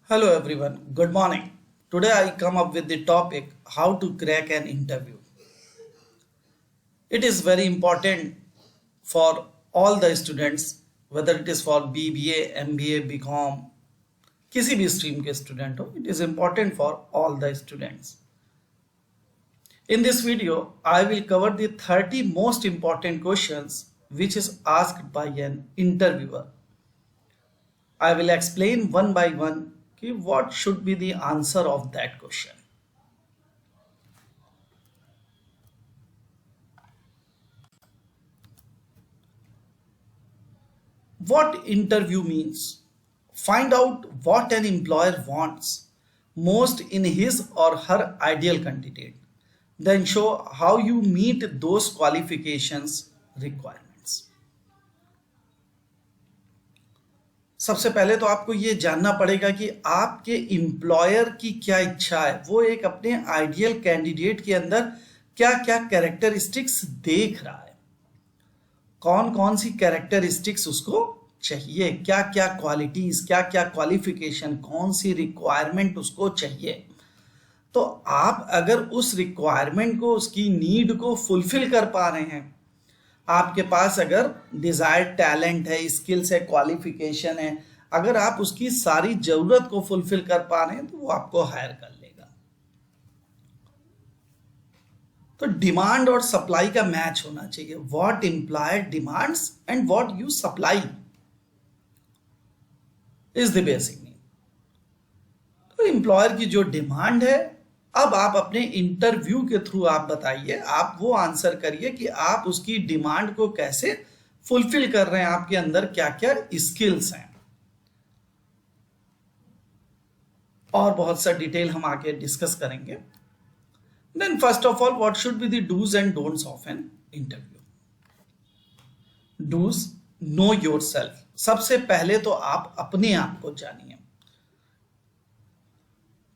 Hello everyone, good morning. Today I come up with the topic how to crack an interview. It is very important for all the students, whether it is for BBA, MBA, BCom, किसी भी stream के student हो, it is important for all the students. In this video, I will cover the 30 most important questions which is asked by an interviewer. I will explain one by one what should be the answer of that question. What interview means? Find out what an employer wants most in his or her ideal candidate. Then show how you meet those qualifications requirements. सबसे पहले तो आपको ये जानना पड़ेगा कि आपके employer की क्या इच्छा है, वो एक अपने आइडियल कैंडिडेट के अंदर क्या क्या कैरेक्टरिस्टिक्स देख रहा है, कौन कौन सी कैरेक्टरिस्टिक्स उसको चाहिए, क्या क्या क्वालिटीज, क्या क्या क्वालिफिकेशन, कौन सी रिक्वायरमेंट उसको चाहिए। तो आप अगर उस रिक्वायरमेंट को, उसकी नीड को फुलफिल कर पा रहे हैं, आपके पास अगर डिजायर्ड टैलेंट है, स्किल्स है, क्वालिफिकेशन है, अगर आप उसकी सारी जरूरत को फुलफिल कर पा रहे हैं तो वो आपको हायर कर लेगा। तो डिमांड और सप्लाई का मैच होना चाहिए। What employer demands and what you supply is the basic need. तो एम्प्लॉयर की जो डिमांड है, अब आप अपने इंटरव्यू के थ्रू आप बताइए, आप वो आंसर करिए कि आप उसकी डिमांड को कैसे फुलफिल कर रहे हैं, आपके अंदर क्या क्या स्किल्स हैं। और बहुत सा डिटेल हम आगे डिस्कस करेंगे। Then first of all, what should be the dos and don'ts of an interview. Dos, know yourself. सबसे पहले तो आप अपने आप को जानिए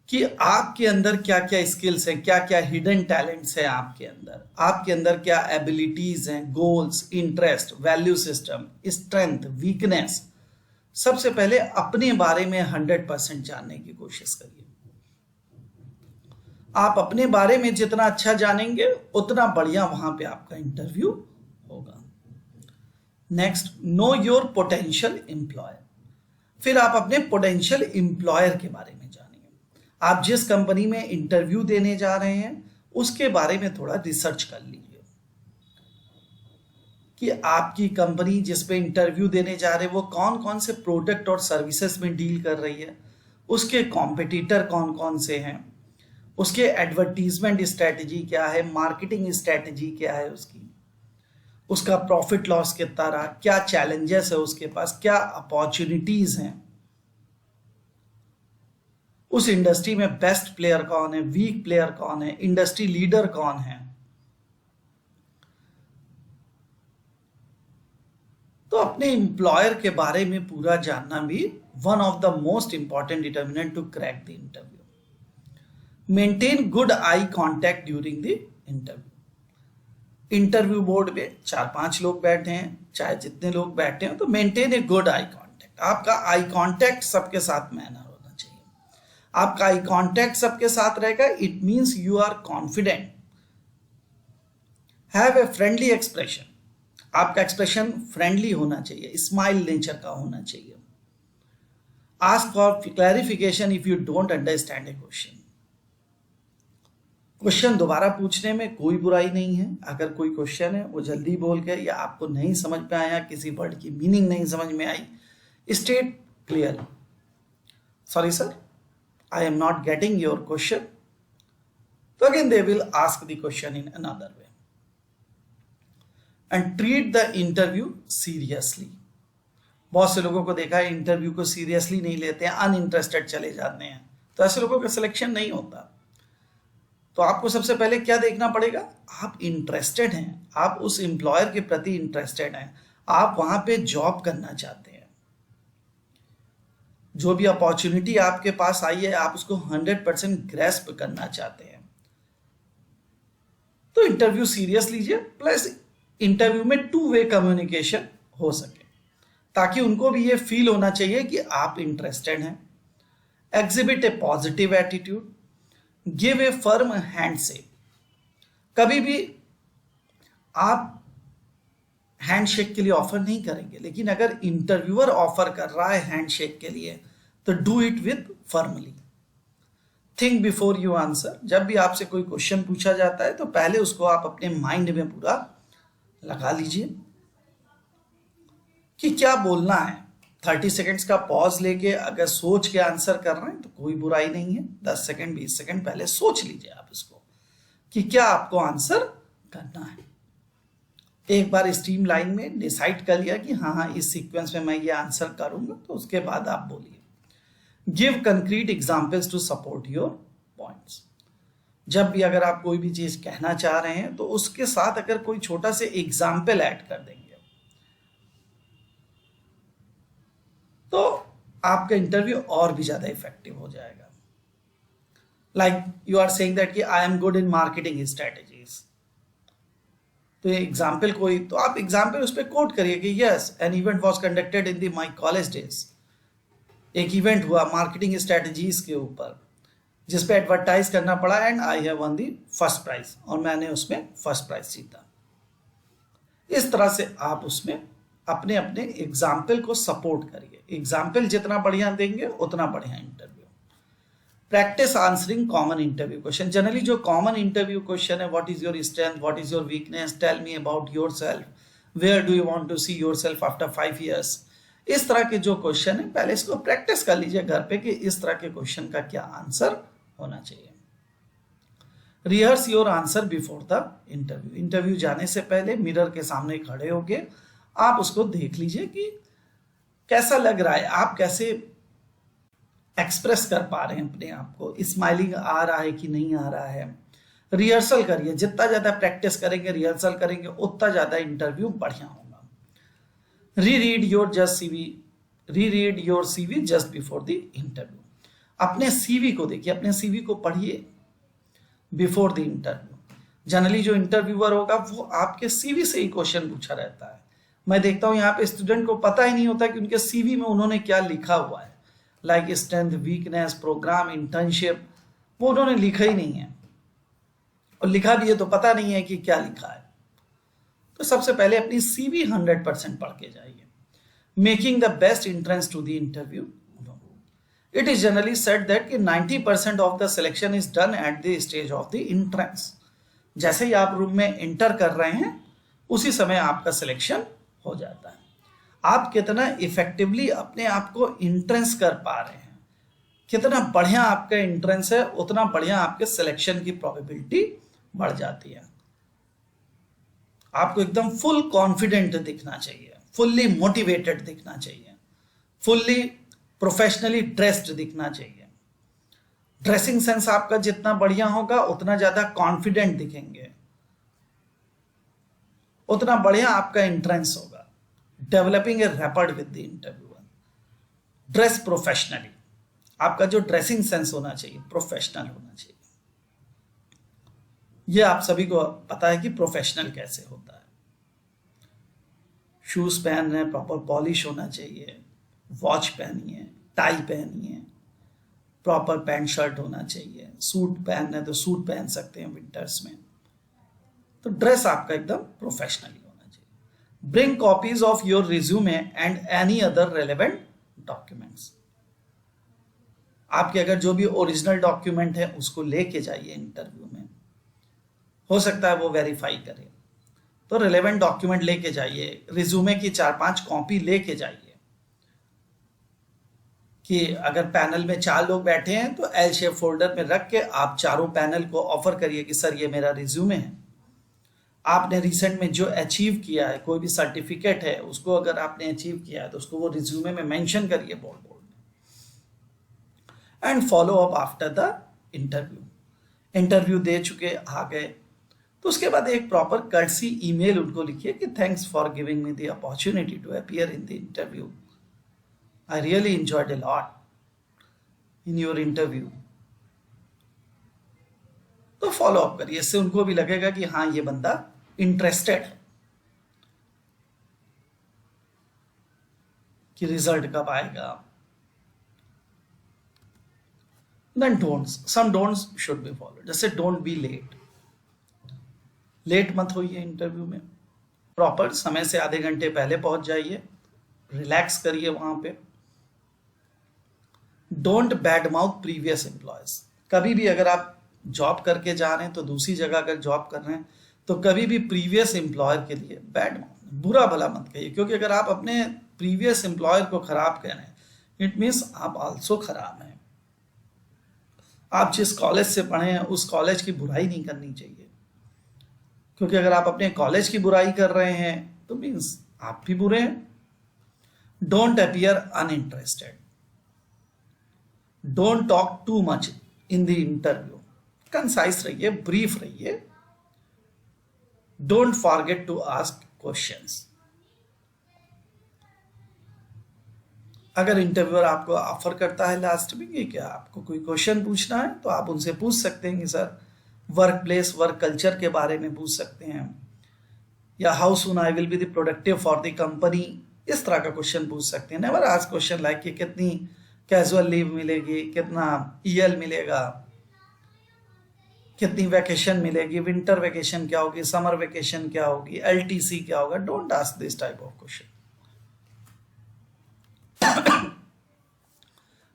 कि आपके अंदर क्या क्या स्किल्स हैं, क्या क्या हिडन टैलेंट्स हैं आपके अंदर क्या एबिलिटीज हैं, goals, interest, value system, strength, weakness. सबसे पहले अपने बारे में 100% जानने की कोशिश करिए। आप अपने बारे में जितना अच्छा जानेंगे उतना बढ़िया वहां पे आपका इंटरव्यू होगा। Next, know your potential employer. फिर आप अपने पोटेंशियल एम्प्लॉयर के बारे में, आप जिस कंपनी में इंटरव्यू देने जा रहे हैं उसके बारे में थोड़ा रिसर्च कर लीजिए कि आपकी कंपनी जिस पे इंटरव्यू देने जा रहे हैं वो कौन कौन से प्रोडक्ट और सर्विसेज में डील कर रही है, उसके कॉम्पिटिटर कौन कौन से हैं, उसके एडवर्टीजमेंट स्ट्रेटजी क्या है, मार्केटिंग स्ट्रेटजी क्या है उसका प्रॉफिट लॉस कितना रहा, क्या चैलेंजेस है उसके पास, क्या अपॉर्चुनिटीज हैं, उस इंडस्ट्री में बेस्ट प्लेयर कौन है, वीक प्लेयर कौन है, इंडस्ट्री लीडर कौन है। तो अपने एम्प्लॉयर के बारे में पूरा जानना भी one of the most important determinant to crack the interview. Maintain good eye contact during the interview. Interview board पे 4-5 लोग बैठे हैं, चाहे जितने लोग बैठे हैं, तो maintain a good eye contact. आपका आई कांटेक्ट सबके साथ मैनर, आपका आई कांटेक्ट सबके साथ रहेगा, it means you are confident. Have a friendly expression. आपका एक्सप्रेशन फ्रेंडली होना चाहिए, स्माइल नेचर का होना चाहिए। Ask for clarification if you don't understand a question. Question दोबारा पूछने में कोई बुराई नहीं है। अगर कोई क्वेश्चन है वो जल्दी बोल के, या आपको नहीं समझ में आया, किसी वर्ड की मीनिंग नहीं समझ में आई, state clear, sorry sir, I am not getting your question. So again they will ask the question in another way. And treat the interview seriously. बहुत से लोगों को देखा है इंटरव्यू को सीरियसली नहीं लेते हैं, अनइंटरेस्टेड चले जाते हैं, तो ऐसे लोगों का सिलेक्शन नहीं होता। तो आपको सबसे पहले क्या देखना पड़ेगा, आप इंटरेस्टेड हैं, आप उस एम्प्लॉयर के प्रति इंटरेस्टेड हैं, आप वहां पे जॉब करना चाहते हैं, जो भी अपॉर्चुनिटी आपके पास आई है आप उसको 100% ग्रैस्प करना चाहते हैं। तो इंटरव्यू सीरियस लीजिए, प्लस इंटरव्यू में 2 वे कम्युनिकेशन हो सके, ताकि उनको भी ये फील होना चाहिए कि आप इंटरेस्टेड हैं exhibit A positive attitude, give a firm handshake. कभी भी आप हैंडशेक के लिए ऑफर नहीं करेंगे, लेकिन अगर इंटरव्यूअर ऑफर कर रहा है हैंडशेक के लिए तो do it with firmly. Think before you answer. जब भी आपसे कोई क्वेश्चन पूछा जाता है तो पहले उसको आप अपने माइंड में पूरा लगा लीजिए कि क्या बोलना है। 30 सेकेंड्स का पॉज लेके अगर सोच के आंसर कर रहे हैं तो कोई बुराई नहीं है। 10 सेकेंड 20 सेकेंड पहले सोच लीजिए आप इसको कि क्या आपको आंसर करना है। एक बार स्ट्रीम लाइन में डिसाइड कर लिया कि हाँ हाँ इस सीक्वेंस में मैं ये आंसर करूंगा, तो उसके बाद आप बोलिए। Give concrete examples to support your points. जब भी अगर आप कोई भी चीज कहना चाह रहे हैं तो उसके साथ अगर कोई छोटा से एग्जाम्पल ऐड कर देंगे तो आपका इंटरव्यू और भी ज्यादा इफेक्टिव हो जाएगा। Like you are saying that कि I am good in marketing strategies, तो ये एग्जाम्पल कोई, तो आप एग्जाम्पल उस पर कोट करिए कि yes an event was conducted in the my college days. एक इवेंट हुआ मार्केटिंग स्ट्रेटेजीज के ऊपर जिसपे एडवर्टाइज करना पड़ा and I have won the first prize, और मैंने उसमें फर्स्ट प्राइज जीता। इस तरह से आप उसमें अपने अपने एग्जाम्पल को सपोर्ट करिए। एग्जाम्पल जितना बढ़िया देंगे उतना बढ़िया interview. Practice answering common interview question. Generally जो कॉमन इंटरव्यू क्वेश्चन है, what is your strength, what is your weakness, tell me about yourself, where do you want to see yourself after 5 years, इस तरह के जो question है पहले इसको practice कर लीजिए घर पे कि इस तरह के क्वेश्चन का क्या आंसर होना चाहिए। Rehearse your answer before the interview. Interview जाने से पहले मिरर के सामने खड़े होके आप उसको देख लीजिए कि कैसा लग रहा है, आप कैसे एक्सप्रेस कर पा रहे हैं अपने आप को, स्माइलिंग आ रहा है कि नहीं आ रहा है। रिहर्सल करिए, जितना ज्यादा प्रैक्टिस करेंगे रिहर्सल करेंगे उतना ज्यादा इंटरव्यू बढ़िया होगा। Reread your CV just before the interview. अपने सीवी को देखिए, अपने सीवी को पढ़िए बिफोर द इंटरव्यू। जनरली जो इंटरव्यूअर होगा वो आपके सीवी से ही क्वेश्चन पूछा रहता है। मैं देखता हूं यहाँ पे स्टूडेंट को पता ही नहीं होता कि उनके सीवी में उन्होंने क्या लिखा हुआ है, like strength, weakness, program, internship, वो उन्होंने लिखा ही नहीं है, और लिखा भी है तो पता नहीं है कि क्या लिखा है। तो सबसे पहले अपनी सीवी 100% पढ़ के जाइए। Making the best entrance to the interview. It is generally said that कि 90% of the selection is done at the stage of the entrance. जैसे ही आप रूम में एंटर कर रहे हैं उसी समय आपका सिलेक्शन हो जाता है। आप कितना इफेक्टिवली अपने आप को एंट्रेंस कर पा रहे हैं, कितना बढ़िया आपका एंट्रेंस है, उतना बढ़िया आपके सिलेक्शन की प्रोबेबिलिटी बढ़ जाती है। आपको एकदम फुल कॉन्फिडेंट दिखना चाहिए, फुल्ली मोटिवेटेड दिखना चाहिए, फुल्ली प्रोफेशनली ड्रेस्ड दिखना चाहिए। ड्रेसिंग सेंस आपका जितना बढ़िया होगा उतना ज्यादा कॉन्फिडेंट दिखेंगे, उतना बढ़िया आपका एंट्रेंस होगा। Developing a rapid with the interviewer. Dress professionally. आपका जो ड्रेसिंग सेंस होना चाहिए प्रोफेशनल होना चाहिए। यह आप सभी को पता है कि प्रोफेशनल कैसे होता है। शूज पहन रहे हैं, प्रॉपर पॉलिश होना चाहिए, वॉच पहनिए, टाई पहनिए, प्रॉपर पैंट शर्ट होना चाहिए, सूट पहन रहे हैं तो सूट पहन सकते हैं विंटर्स में। तो ड्रेस आपका एकदम प्रोफेशनली होना चाहिए। Bring copies of your resume and any other relevant documents. आपके अगर जो भी ओरिजिनल डॉक्यूमेंट है उसको लेके जाइए इंटरव्यू में, हो सकता है वो वेरीफाई करे, तो रिलेवेंट डॉक्यूमेंट लेके जाइए। रिज्यूमे की 4-5 कॉपी लेके जाइए कि अगर पैनल में 4 लोग बैठे हैं तो एल शेप फोल्डर में रख के आप चारों पैनल को ऑफर करिए कि सर ये मेरा रिज्यूमे है। आपने रिसेंट में जो अचीव किया है, कोई भी सर्टिफिकेट है उसको अगर आपने अचीव किया है तो उसको वो रिज्यूमे में मेंशन करिए बोल्ड में। And follow up after the interview. Interview दे चुके आ गए तो उसके बाद एक प्रॉपर कर्टसी ईमेल उनको लिखिए कि thanks for giving me the opportunity to appear in the interview. I really enjoyed a lot in your interview। तो फॉलो अप करिए, इससे उनको भी लगेगा कि हाँ ये बंदा इंटरेस्टेड है कि रिजल्ट कब आएगा। Then don'ts, some don'ts should be followed, जैसे डोंट बी लेट, लेट मत होइए इंटरव्यू में, प्रॉपर समय से आधे घंटे पहले पहुंच जाइए, रिलैक्स करिए वहां पे। Don't bad mouth previous employees, कभी भी अगर आप जॉब करके जा रहे हैं तो दूसरी जगह अगर जॉब कर रहे हैं तो कभी भी प्रीवियस एम्प्लॉयर के लिए बैड माउथ, बुरा भला मत कहिए, क्योंकि अगर आप अपने प्रीवियस एम्प्लॉयर को खराब कह रहे हैं इट मीन्स आप आल्सो खराब हैं। आप जिस कॉलेज से पढ़े हैं उस कॉलेज की बुराई नहीं करनी चाहिए, क्योंकि अगर आप अपने कॉलेज की बुराई कर रहे हैं तो मीन्स आप भी बुरे हैं। Don't appear uninterested, don't talk too much in the interview, concise रहिए, ब्रीफ रहिए। Don't forget to ask questions, अगर इंटरव्यूअर आपको ऑफर करता है लास्ट में कि क्या आपको कोई क्वेश्चन पूछना है तो आप उनसे पूछ सकते हैं कि sir work place, work culture के बारे में पूछ सकते हैं, या how soon I will be the productive for the company, इस तरह का क्वेश्चन पूछ सकते हैं। नेवर आस्क क्वेश्चन लाइक कि कितनी कैजुअल लीव मिलेगी, कितना ईएल मिलेगा, कितनी वैकेशन मिलेगी, विंटर वैकेशन क्या होगी, समर वैकेशन क्या होगी, एलटीसी क्या होगा। Don't ask this type of question.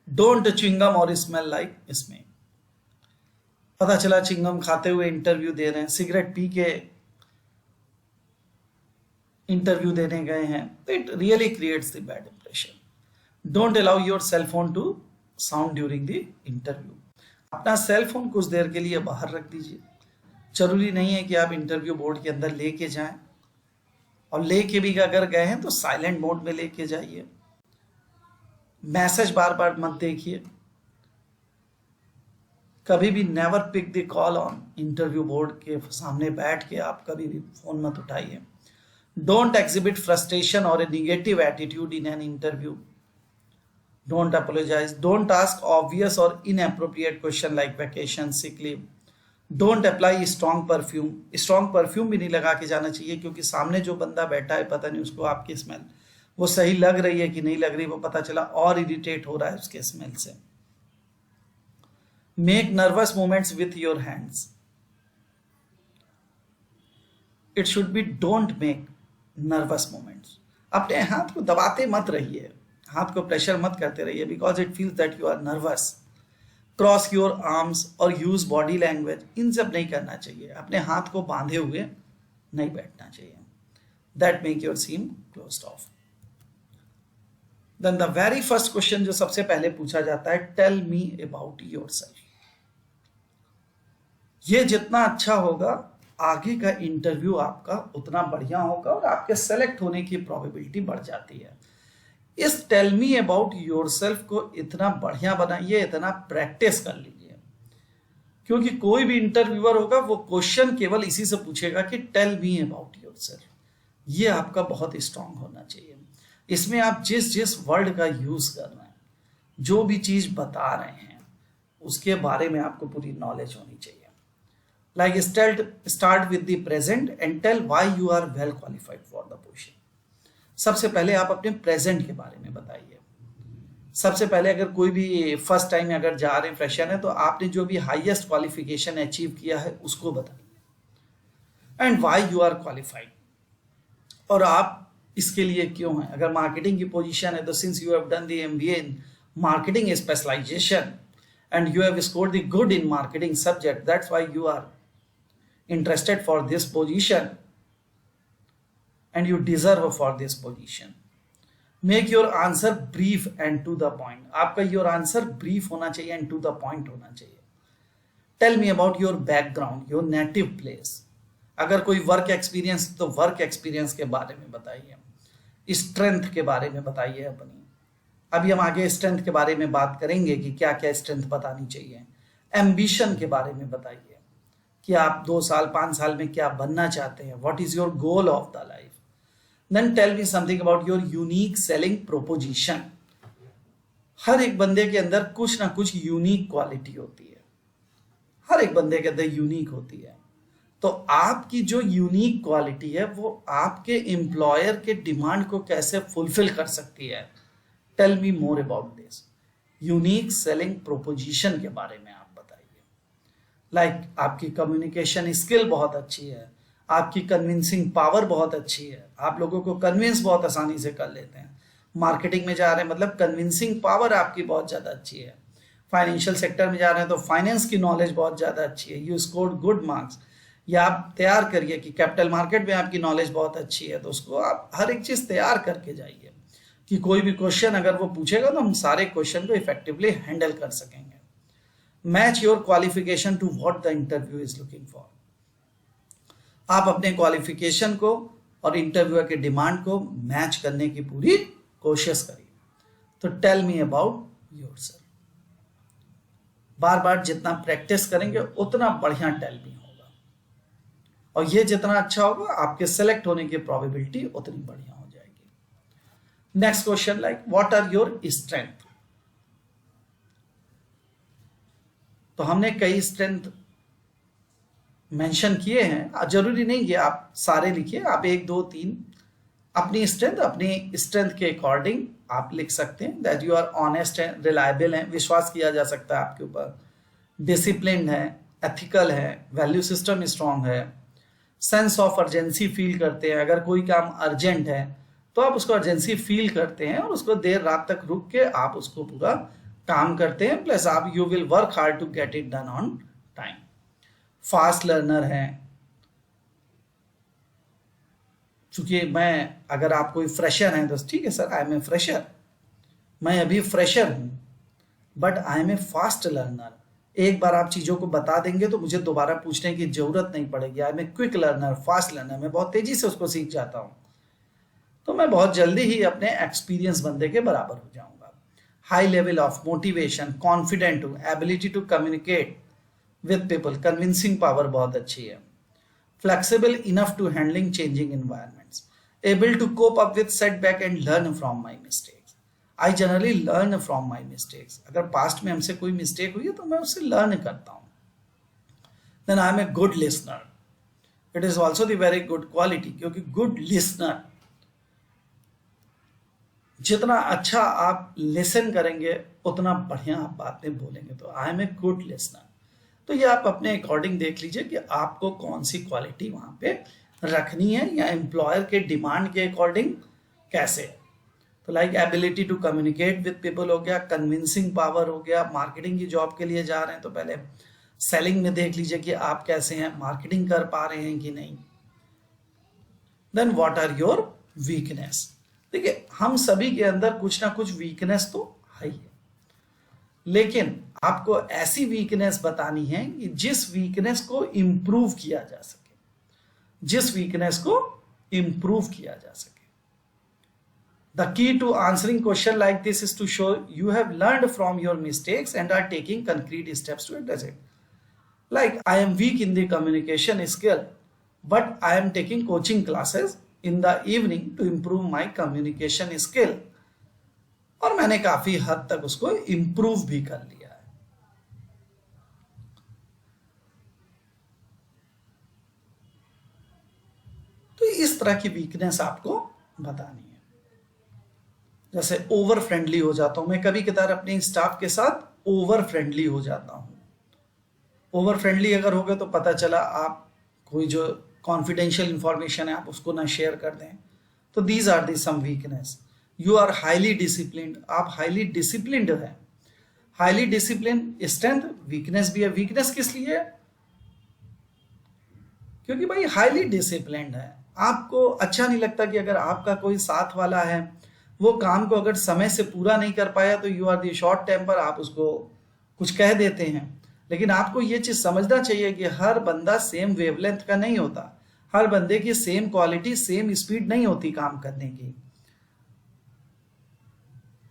Don't chewing gum और स्मेल लाइक इसमें, पता चला चिंगम खाते हुए इंटरव्यू दे रहे हैं, सिगरेट पी के इंटरव्यू देने गए हैं, तो it really creates the bad impression. Don't allow your cell phone to sound during the interview, अपना सेल फोन कुछ देर के लिए बाहर रख दीजिए। जरूरी नहीं है कि आप इंटरव्यू बोर्ड के अंदर लेके जाएं, और लेके भी अगर गए हैं तो साइलेंट मोड में लेके जाइए। मैसेज बार बार मत देखिए, कभी भी never pick the call on interview board के सामने बैठ के आप कभी भी फोन मत उठाइए। डोंट एग्जिबिट फ्रस्ट्रेशन और a negative attitude in an interview. Don't apologise, don't ask obvious और inappropriate question like vacation, sick leave. Don't apply strong perfume, strong perfume भी नहीं लगा के जाना चाहिए, क्योंकि सामने जो बंदा बैठा है पता नहीं उसको आपकी स्मेल वो सही लग रही है कि नहीं लग रही, वो पता चला और इरिटेट हो रहा है उसके स्मेल से। Make nervous movements with your hands, it should be don't make nervous movements. अपने हाथ को दबाते मत रहिए, हाथ को प्रेशर मत करते रहिए, because it feels that you are nervous. Cross your arms और यूज बॉडी लैंग्वेज, इन सब नहीं करना चाहिए, अपने हाथ को बांधे हुए नहीं बैठना चाहिए, that make your seem closed off. Then the very first question जो सबसे पहले पूछा जाता है, टेल मी अबाउट योरसेल्फ। ये जितना अच्छा होगा आगे का इंटरव्यू आपका उतना बढ़िया होगा और आपके सेलेक्ट होने की प्रोबेबिलिटी बढ़ जाती है। इस टेल मी अबाउट योरसेल्फ को इतना बढ़िया बनाइए, इतना प्रैक्टिस कर लीजिए, क्योंकि कोई भी इंटरव्यूअर होगा वो क्वेश्चन केवल इसी से पूछेगा कि टेल मी अबाउट योरसेल्फ। ये आपका बहुत स्ट्रांग होना चाहिए। इसमें आप जिस जिस वर्ड का यूज कर रहे हैं, जो भी चीज बता रहे हैं, उसके बारे में आपको पूरी नॉलेज होनी चाहिए। Like start with the present and tell why you are well qualified for the position. सबसे पहले आप अपने प्रेजेंट के बारे में बताइए। सबसे पहले अगर कोई भी फर्स्ट टाइम अगर जा रहे हैं, फ्रेशर है, तो आपने जो भी हाईएस्ट क्वालिफिकेशन अचीव किया है उसको बताइए, and why you are qualified, और आप इसके लिए क्यों है। अगर मार्केटिंग की पोजीशन है तो since you have done the MBA in marketing specialization and you have scored the good in marketing subject, that's why you are interested for this position and you deserve for this position. Make your answer brief and to the point. आपका your answer brief होना चाहिए and to the point होना चाहिए. Tell me about your background, your native place. अगर कोई work experience तो work experience के बारे में बताइए, स्ट्रेंथ के बारे में बताइए अपनी। अभी हम आगे स्ट्रेंथ के बारे में बात करेंगे कि क्या क्या स्ट्रेंथ बतानी चाहिए। एम्बिशन के बारे में बताइए कि आप 2 साल 5 साल में क्या बनना चाहते हैं, what is your goal of the life. Then tell me something about your unique selling proposition. हर एक बंदे के अंदर कुछ ना कुछ यूनिक क्वालिटी होती है, हर एक बंदे के अंदर यूनिक होती है, तो आपकी जो यूनिक क्वालिटी है वो आपके एम्प्लॉयर के डिमांड को कैसे फुलफिल कर सकती है। Tell me more about this. Unique selling proposition के बारे में आप बताइए। लाइक आपकी कम्युनिकेशन स्किल बहुत अच्छी है, आपकी कन्विंसिंग पावर बहुत अच्छी है, आप लोगों को कन्विंस बहुत आसानी से कर लेते हैं, मार्केटिंग में जा रहे हैं मतलब कन्विंसिंग पावर आपकी बहुत ज़्यादा अच्छी है, फाइनेंशियल सेक्टर में जा रहे हैं तो फाइनेंस की नॉलेज बहुत ज़्यादा अच्छी है, यू स्कोर्ड गुड मार्क्स, या आप तैयार करिए कि कैपिटल मार्केट में आपकी नॉलेज बहुत अच्छी है, तो उसको आप हर एक चीज़ तैयार करके जाइए कि कोई भी क्वेश्चन अगर वो पूछेगा तो हम सारे क्वेश्चन को इफेक्टिवली हैंडल कर सकेंगे। Match your qualification to what the interview is looking for. आप अपने क्वालिफिकेशन को और इंटरव्यूअर के डिमांड को मैच करने की पूरी कोशिश करिए। तो टेल मी अबाउट योरसेल्फ। बार बार जितना प्रैक्टिस करेंगे उतना बढ़िया टेल मी होगा, और ये जितना अच्छा होगा आपके सेलेक्ट होने की प्रोबेबिलिटी उतनी बढ़िया हो जाएगी। Next question, like what are your strength. तो हमने कई स्ट्रेंथ मेंशन किए हैं, जरूरी नहीं कि आप सारे लिखिए, आप 1 2 3 अपनी स्ट्रेंथ के अकॉर्डिंग आप लिख सकते हैं। दैट यू आर ऑनेस्ट है, रिलायबल है, विश्वास किया जा सकता है आपके ऊपर, डिसिप्लिन है, एथिकल है, वैल्यू सिस्टम स्ट्रांग है, सेंस ऑफ अर्जेंसी फील करते हैं, अगर कोई काम अर्जेंट है तो आप उसको अर्जेंसी फील करते हैं और उसको देर रात तक रुक के आप उसको पूरा काम करते हैं, प्लस आप you will work hard to get it done on time. Fast learner है, चूंकि मैं अगर आप कोई फ्रेशर हैं तो ठीक है sir, I am a fresher, मैं अभी फ्रेशर हूं, but I am a fast learner. एक बार आप चीजों को बता देंगे तो मुझे दोबारा पूछने की जरूरत नहीं पड़ेगी। I am a quick learner, fast learner, मैं बहुत तेजी से उसको सीख जाता हूं, तो मैं बहुत जल्दी ही अपने एक्सपीरियंस बंदे के बराबर हो जाऊंगा। High level of motivation, confident हूं, ability to communicate with people, convincing power बहुत अच्छी है, flexible enough to handling changing environments, able to cope up with setback and learn from my mistakes. I generally learn from my mistakes. अगर past में हमसे कोई mistake हुई है तो मैं उससे learn करता हूँ. Then I am a good listener. It is also the very good quality, क्योंकि good listener, जितना अच्छा आप listen करेंगे उतना बढ़िया आप बातें बोलेंगे। तो I am a good listener. तो ये आप अपने अकॉर्डिंग देख लीजिए कि आपको कौन सी क्वालिटी वहां पे रखनी है, या एम्प्लॉयर के डिमांड के अकॉर्डिंग कैसे है। तो like ability to communicate with people हो गया, कन्विंसिंग पावर हो गया, मार्केटिंग की जॉब के लिए जा रहे हैं तो पहले सेलिंग में देख लीजिए कि आप कैसे हैं, मार्केटिंग कर पा रहे हैं कि नहीं। Then what are your weakness. देखिए हम सभी के अंदर कुछ ना कुछ वीकनेस तो है ही है, लेकिन आपको ऐसी वीकनेस बतानी है कि जिस वीकनेस को इंप्रूव किया जा सके, जिस वीकनेस को इंप्रूव किया जा सके। The key to answering question like this is to show you have learned from your mistakes and are taking concrete steps to address it. Like I am weak in the communication skill, but I am taking coaching classes in the evening to improve my communication skill, और मैंने काफी हद तक उसको improve भी कर लिया है। तो इस तरह की वीकनेस आपको बतानी है। जैसे ओवर फ्रेंडली हो जाता हूं मैं, कभी कभार अपने स्टाफ के साथ ओवर फ्रेंडली हो जाता हूं। ओवर फ्रेंडली अगर हो गए तो पता चला आप कोई जो कॉन्फिडेंशियल इंफॉर्मेशन है आप उसको ना शेयर कर दें, तो these are the some weakness. You are highly disciplined, आप हाईली डिसिप्लिन्ड हैं। हाईली डिसिप्लिन स्ट्रेंथ, वीकनेस भी है। वीकनेस किस लिए है? क्योंकि भाई हाईली डिसिप्लिन्ड है, आपको अच्छा नहीं लगता कि अगर आपका कोई साथ वाला है वो काम को अगर समय से पूरा नहीं कर पाया तो you are the short temper, आप उसको कुछ कह देते हैं। लेकिन आपको ये चीज समझना चाहिए कि हर बंदा सेम वेवलेंथ का नहीं होता, हर बंदे की सेम क्वालिटी, सेम स्पीड नहीं होती काम करने की।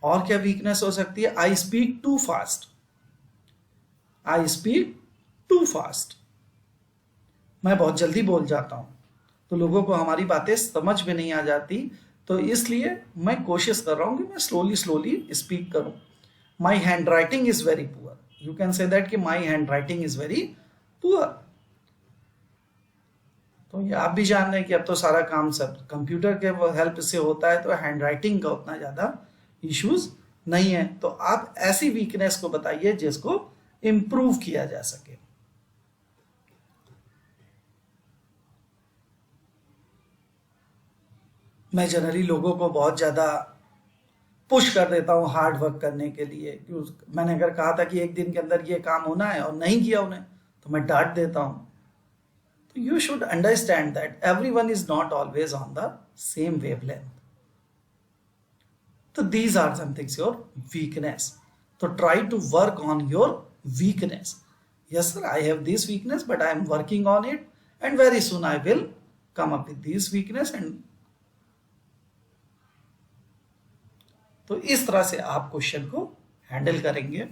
और क्या वीकनेस हो सकती है? I speak too fast, I speak too fast, मैं बहुत जल्दी बोल जाता हूं तो लोगों को हमारी बातें समझ में नहीं आ जाती, तो इसलिए मैं कोशिश कर रहा हूं कि मैं स्लोली स्लोली स्पीक करूं। My handwriting is very poor, you can say that कि my handwriting is very poor. तो ये आप भी जान रहे हैं कि अब तो सारा काम सब कंप्यूटर के हेल्प से होता है, तो हैंड राइटिंग का उतना ज्यादा इश्यूज नहीं है, तो आप ऐसी वीकनेस को बताइए जिसको इंप्रूव किया जा सके। मैं जनरली लोगों को बहुत ज्यादा पुश कर देता हूँ हार्ड वर्क करने के लिए। मैंने अगर कहा था कि एक दिन के अंदर ये काम होना है और नहीं किया उन्हें, तो मैं डांट देता हूँ। तो you should understand that everyone is not always on the same wavelength. तो these are some things your weakness. So try to work on your weakness. Yes sir, I have this weakness but I am working on it and very soon I will come up with this weakness and तो इस तरह से आप question को handle करेंगे।